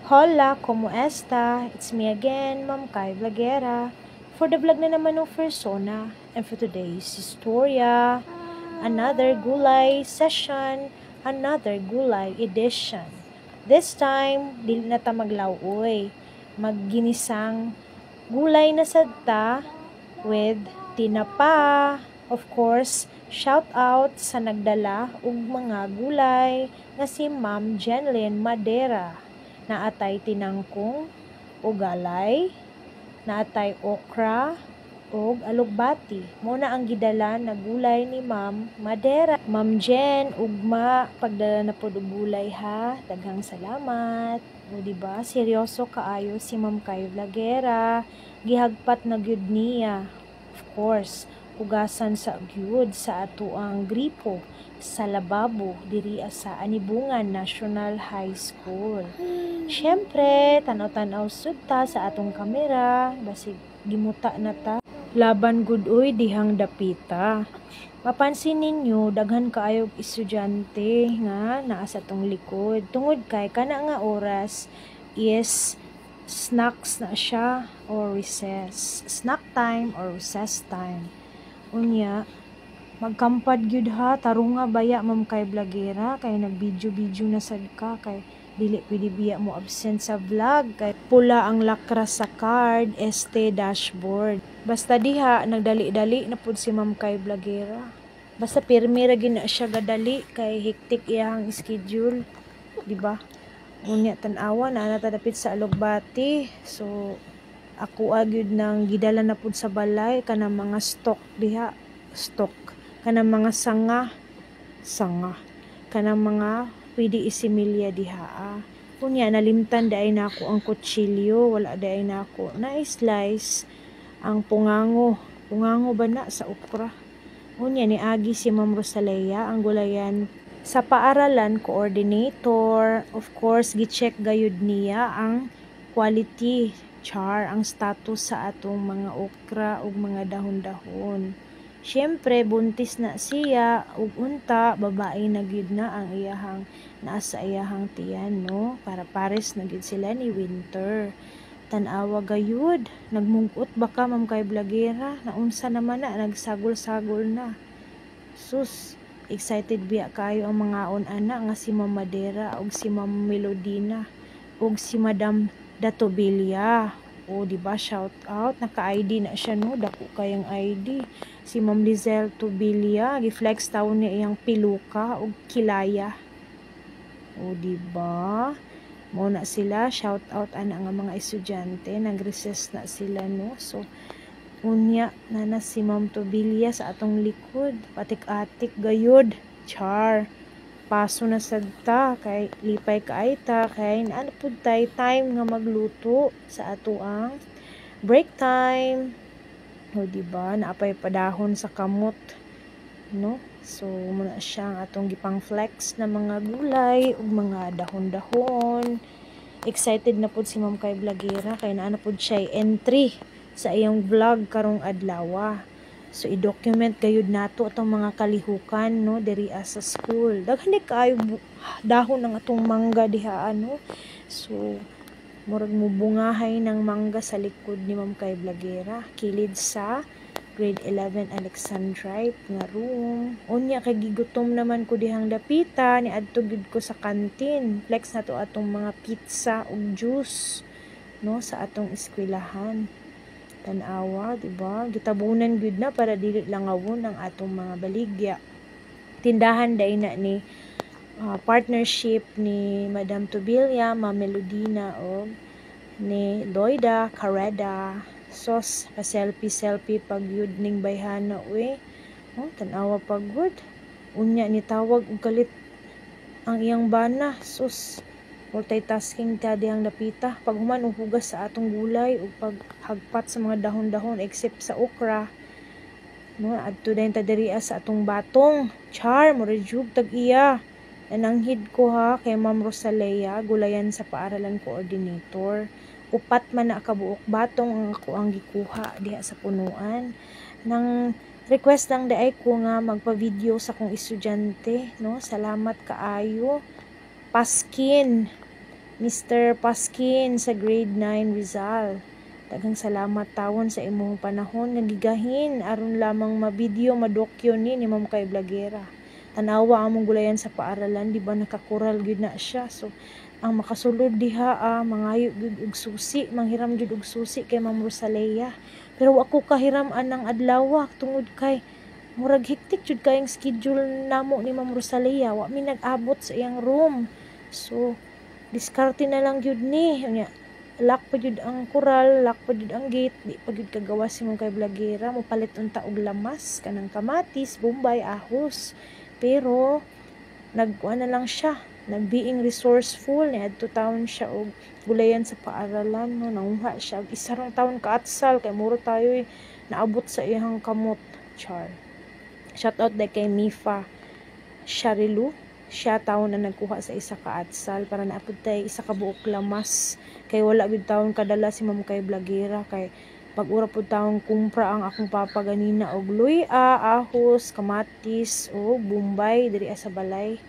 Hola, como esta? It's me again, Ma'am Kai Vlogera. For the vlog na naman ng persona. And for today's istorya, another gulay session, another gulay edition. This time, dili na ta maglawoy. Magginisang gulay na sadta with tinapa. Of course, shout out sa nagdala og mga gulay nga si Ma'am Jenlyn Madera. Naatay tinangkong o galay, naatay okra o alugbati. Muna ang gidala na gulay ni Ma'am Madera. Ma'am Jen, ugma, pagdala na po do gulay ha. Daghang salamat. O diba, seryoso kaayo si Ma'am Kai Vlogera. Gihagpat na gyud niya. Of course, hugasan sa gyud sa ato ang gripo sa lababo diri sa Anibungan National High School. Syempre, tanaw-tanaw sud ta sa atong kamera, basig gimuta na ta. Laban gud oy dihang dapita. Mapansin ninyo, daghan kaayog estudyante nga naa sa tong likod. Tungod kay kana nga oras is snacks na siya or recess. Snack time or recess time. Unya, magkampad gyud ha, tarunga baya Ma'am Kai Vlogera kay nag-video na sad ka kay dili pwede biya mo absent sa vlog kay pula ang lakra sa card dashboard. Basta diha nagdali-dali na pud si Ma'am Kai Vlogera. Basta pirmi ra gid na siya gadali kay hektik iyang schedule, di ba? Unya tan-awa na ana dapit sa alugbati. So ako agyud nang gidala na pud sa balay kanang mga stock diha, stock kanang mga sanga kanang mga pwede isimilya diha. Kunya nalimtan daay nako ang kutsilyo, wala daay nako na slice ang pungango ba na sa okra. Kunya ni agi si Ma'am Rosalea ang gulayan sa paaralan coordinator. Of course gi-check gayud niya ang quality ang status sa atong mga okra ug mga dahon-dahon. Syempre buntis na siya ug unta babae na gyud na ang iyahang nasa iyahang tiyan, no? Para pares na gyud sila ni Winter. Tan-awa gayud, nagmungkot ba ka Ma'am Kai Vlogera? Naunsa naman na nagsagol-sagol na. Sus, excited biya kayo ang mga ana nga si Ma'am Madera ug si Ma'am Melodina ug si Madam Datobilla. O diba, shout out, naka-ID na siya, no? Dako kayang ID. Si Ma'am Lizelle Tobilla, gi-flex taon niya iyang piluka ug kilaya. O diba, mo na sila, shout out ana nga mga estudyante, nag-recess na sila, no? So unya na si Ma'am Tobilla sa atong likod, patik-atik gayud, char. Paso na sadta kay lipay kaay ta kay ano pud tay time nga magluto sa ato ang break time. O diba, naapay padahon sa kamot, no? So muna siya ang atong gipang flex na mga gulay ug mga dahon-dahon. Excited na pud si Ma'am Kai Vlogera kay naa na pud siya entry sa iyang vlog karong adlaw. So i-document gayud nato atong mga kalihukan, no, diri sa school. Daghan ni kaayo dahon ng atong mangga diha, no. So murag mo bungahay ng mangga sa likod ni Ma'am Kai Vlogera, kilid sa grade 11 Alexandrite nga room. Unya kay gigutom naman ko dihang dapita ni adto gid ko sa kantin. Flex nato atong mga pizza ug juice, no, sa atong eskwelahan. Tanawa, diba? Gitabunan gud na para dili langawon ang atong mga baligya. Tindahan day na ni partnership ni Madam Tobilla, Ma'am Melodina o ni Loida Carreda. Sos pa selfie pag yud ning bayhana we. Oh, tanawa pag good. Unya ni tawag og kalit ang iyang bana. Sus, multitasking ta dihang dapita. Pag human og hugas sa atong gulay ug paghagpat sa mga dahon-dahon except sa okra. No, adto dayon ta diri sa atong batong. Char, mo rejug tag iya. Nananghid ko ha kay Ma'am Rosalea, gulayan sa paaralan coordinator. Upat man na kabuok batong ang ako ang gikuha diha sa punuan. Nang request lang daay ko nga magpa-video sa kong estudyante, no? Salamat kaayo. Paskin Mr. Paskin sa grade 9 Rizal. Daghang salamat tawon sa imong panahon nga gigahin aron lamang mabideo madokyo ni Ma'am Kay Blagera. Tanawa among gulayan sa paaralan, di ba nakakural gyud na siya. So ang makasulod diha mangayo gyud og susi, manghiram gyud og susi kay Ma'am Rosalea. Pero ako kahiram anang adlaw tungod kay murag hektik jud kayong schedule namo ni Ma'am Rosalea. Wa mi nag-abot sa iyang room. So diskarte na lang gyud ni. Lock pa jud ang kural, lock pa jud ang gate, di pa jud kagawas si Ma'am Kay Blagera, mo palit unta og lamas, kanang kamatis, bombay, ahos. Pero nagkuan na lang siya, nag-being resourceful, niadto taon siya og gulayan sa paaralan, no, nanguha siya og isa rang taon kaatsal kay muro tayo naabot sa iyang kamot. Char. Shout out kay Mifa Sharilu. Siya taon na nagkuha sa isa ka atsal para naapod tay isa ka buok lamas kay wala gid taon kadala si Ma'am Kay Blagera kay pag ura pud taon kumpra ang akong papa ganina og luya, ahos, kamatis o bombay diri sa balay.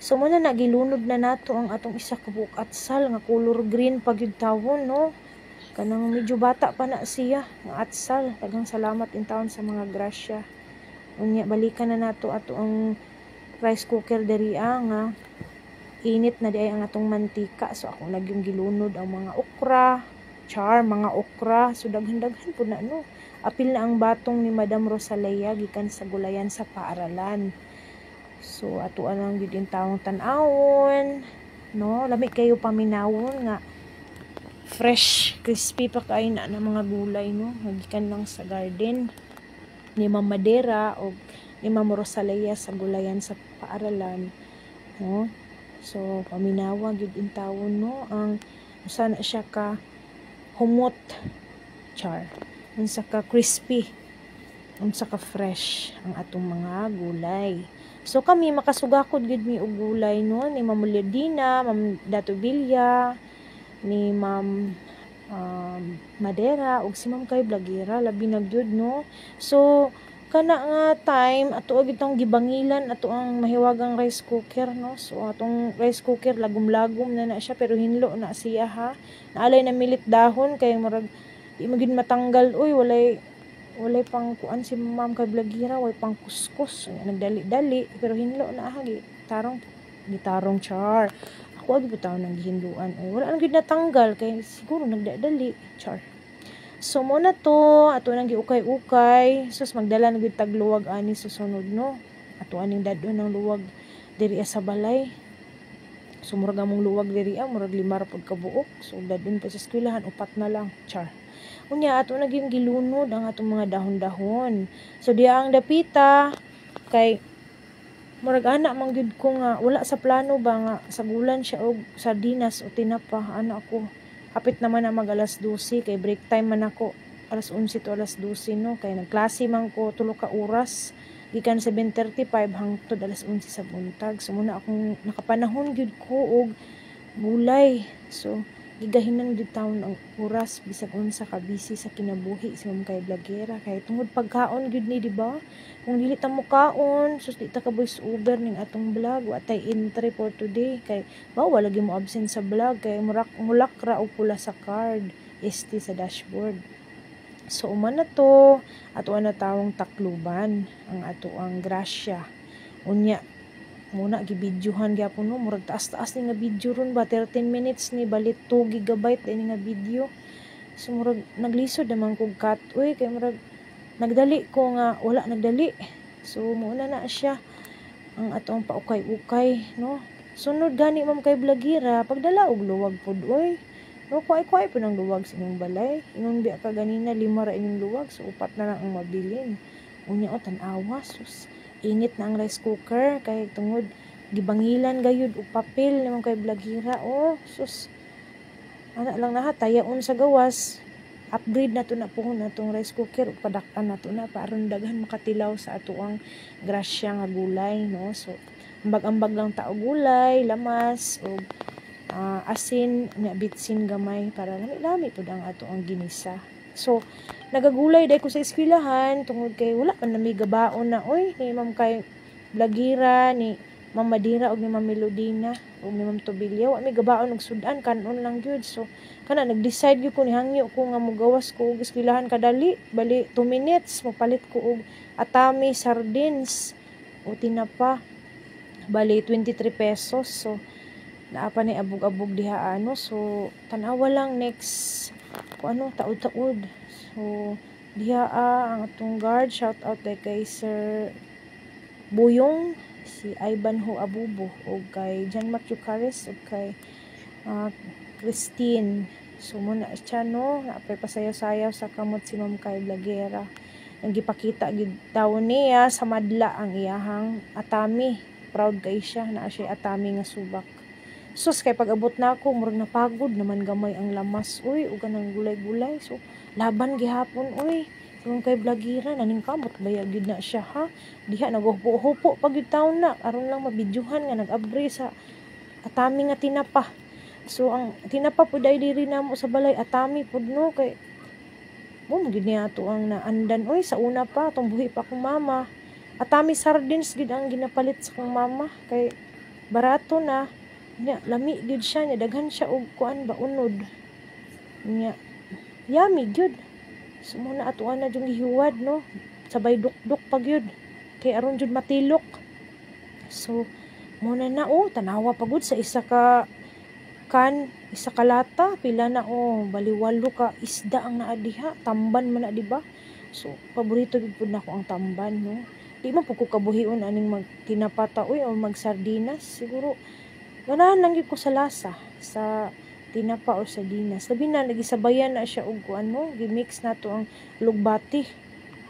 So muna nagilunod na nato ang atong isa ka buok atsal nga color green pag yun tawon, no, kanang medyo bata pa na siya nga atsal. Daghang salamat in taon sa mga grasya. Unya balikan na nato ato ang rice cooker diri nga init na di ang atong mantika. So ako nagyong gilunod ang mga okra, mga okra. So daghan-daghan po na, no. Apil na ang batong ni Madam Rosalea gikan sa gulayan sa paaralan. So ato anang gyud in taong tan-awon, no. Lami kayo paminawon nga fresh, crispy pa kay na mga gulay, no. Gikan lang sa garden ni Ma'am Madera o ni Ma'am Rosalea sa gulayan sa paaralan, no. So paminawa gyud in tawon, no, ang sana siya ka humot, char, unsa ka crispy, unsa ka fresh ang atong mga gulay. So kami makasugakod gyud mi og gulay, no, ni Ma'am Ledina, Ma'am Dato Bilya, ni Ma'am Madera ug si Ma'am Kay Blagera labi na gyud, no. So kana nga time ato gyud tong gibangilan ato ang mahiwagang rice cooker, no. So atong rice cooker lagom-lagom na siya pero hinlo na siya, ha. Naalay na milit dahon kay murag di mo gyud matanggal. Uy, walay pang kuan si Ma'am Kay Blagera, way pang kuskus, nagdali-dali pero hinlo na gitarong char. Ako agi bitaw nang gihinduan. Ay wala na gyud natanggal kay siguro nagdadali, char. So mo na to ato nang giukay-ukay. Sus magdala na gyud tag luwag ani susunod, no. Ato aning dadon ng luwag diri sa balay. So murag among luwag diri murag 5 ra pud ka buok. So dadon pa sa eskwelahan 4 na lang, char. Unya ato na gyud gilunod ang atong mga dahon-dahon. So diya ang dapita kay murag ana man gyud ko nga wala sa plano ba nga sagulan siya og sardinas o tinapa. Ana ako hapit naman na mag alas 12 kay break time man ako alas 11 to alas 12, no, kay nagklase man ko 3 ka oras gikan 7:35 hangtod alas 11 sa buntag. So muna akong nakapanahon gyud ko og gulay. So gigahinan gyud taon ang oras bisag unsa ka busy sa kinabuhi si Ma'am Kay Blagera kay tungod pagkaon gyud ni, di ba? Kung dili ta mo kaon, sus di ta ka voice over ning atong vlog, wa tay entry for today kay wala lagi mo absent sa vlog kay mulak ra og pula sa card ST sa dashboard. So uman na to ato na tawong takluban ang ato ang grasya. Unya muna gibidyohan gyapon, no, murag taas-taas ni nga video ron ba 13 minutes ni balit 2 GB ni nga video. So murag naglisod naman kog cut. Uy, kay murag nagdali ko nga wala nagdali. So muna na siya ang atong paukay-ukay, no. Sunod gani Ma'am Kay Blagera pagdala og luwag pod, uy, no, kuay-kuay po ng luwag sa inyong balay. Ingon biya ka ganina 5 ra inyong luwag, so 4 na lang ang mabilin. Unya o tan-awa, sus init na ang rice cooker kay tungod gibangilan gayud og papel ni Ma'am Kay Blagera. Oh sus, ana lang na tayaon sa gawas. Upgrade na to na po natong rice cooker ug padak-an na to na aron daghan makatilaw sa atuang grasya nga gulay, no. So ambag-ambag lang ta og gulay, lamas ug asin nya bitsin gamay para lami-lami pud ang ato ang ginisa. So nagagulay dai ko sa eskwelahan tungod kay wala pa na may gabaon na, oy, ni Ma'am Kay Blagera ni Ma'am Madira og ni Ma'am Melodina og ni Ma'am Tobilya wa mi gabaon og sudan kanon lang gyud. So kana nag-decide gyud ko ni hangyo ko nga mogawas ko og eskwelahan kadali, bali 2 minutes mopalit ko og atami sardines o tinapa, bali 23 pesos. So naa pa ni abog-abog diha ano. So tanawa lang next ko ano taud-taud. So diha ang atong guard, shout out kay Sir Buyong, si Ivanhoe Abubo o kay John Matthew Caris o kay Christine. So muna siya no, napay pasayaw-sayaw sa kamot si Ma'am Kay Blagera. Ang gipakita gid daw niya sa madla ang iyahang atami. Proud kay siya na siya atami nga subak. Sus kay pag-abot na ako murag napagod naman gamay ang lamas. Uy ug kanang gulay-gulay. So laban gihapon uy. Kung kay Blagera naning kamot bayag gid na siya ha. Diha naguhupo pag yung taon na aron lang mabidyuhan nga nag-abri sa atami nga tinapa. So ang tinapa pud ay diri namo sa balay atami pud no kay mo gid niya ato ang naandan oy sa una pa tong buhi pa akong mama. Atami sardines gid ang ginapalit sa akong mama kay barato na. Nya lami gid siya nya daghan siya og kuan ba unod. Nya yummy gid. So muna atuan na yung gihuwad no. Sabay duk-duk pag yun. Kay aron jud matilok. So muna na tanawa pagod sa isa ka lata pila na baliwalo ka isda ang naa diha. Tamban man na di ba? So paborito gid pud nako ang tamban no. Di man pud ko kabuhion aning magtinapata o magsardinas. Siguro ganahan lang gid ko sa lasa sa tinapa o sardinas. Labi na nagisabayan na siya og ano, gimix na to ang lugbati.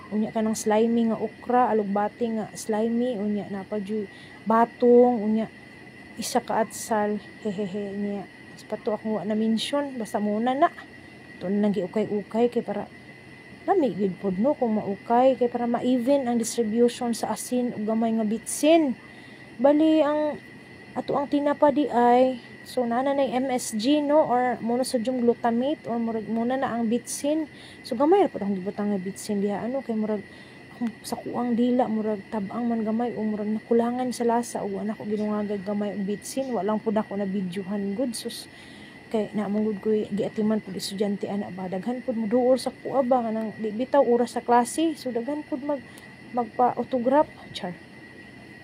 Unya kanang slimy nga okra, alugbati nga slimy, unya napadyo batong, unya isa ka atsal, hehehe niya. Pato ako na mention basta muna na. To nang giukay-ukay kay para lami gid pod no kung maukay kay para ma-even ang distribution sa asin ug gamay nga bitsin. Bali ang ato ang tinapa di ay so nana na MSG no or monosodium glutamate or muna na ang bitsin. So gamay ra pud ang gibutang nga bitsin diha ano kay murag sa kuang dila murag tabang man gamay o murag nakulangan sa lasa ug ana ko ginungagag gamay og bitsin walang pud ako na videohan good sus kay na mong ko giatiman pud estudyante ana ba daghan pud moduol sa kuha ba nang di bitaw oras sa klase so daghan pud magpa-autograph char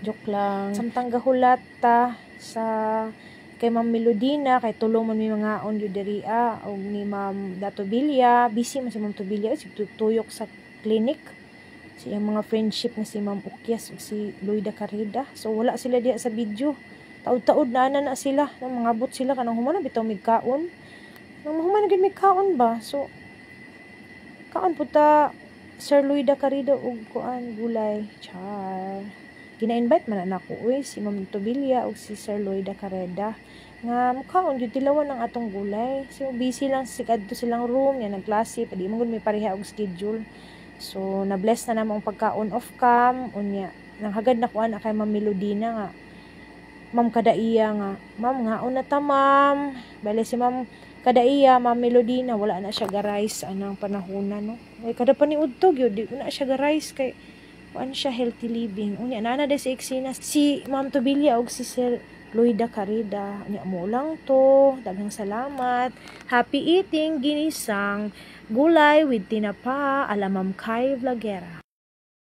joke lang samtang gahulat ta sa kay Ma'am Melodina kay tulong man mi mga on diri og ni Ma'am Tobilya busy man si Ma'am Tobilya si tuyok sa clinic siyang mga friendship nga si Ma'am Ukyas ug si Loida Carrida so wala sila diha sa video taud-taud na sila nang mga bot sila kanang humana bitaw migkaon nang humana gid migkaon ba so kaon puta Sir Loida Carrida ug kuan gulay char gina-invite man na ako si Ma'am Tobilya ug si Sir Loida Carrida nga mukhaon gyud tilawan ang atong gulay so busy lang sikadto silang room yan ang klase padi mo gud may pareha og schedule so na bless na namo ang pagkaon off cam unya nang hagad na kuan kay Ma'am Melodina nga Ma'am Kadaiya nga ma'am nga una ta ma'am bale si Ma'am Kadaiya Ma'am Melodina wala na siya ga-rice anang panahona no ay kada paniudto gyud di na siya ga-rice kay kuan siya healthy living unya nana de si eksena si Ma'am Tobilya og si Sir Loida Carrida unya mo lang to daghang salamat happy eating ginisang gulay with tinapa ala Ma'am Kay Blagera.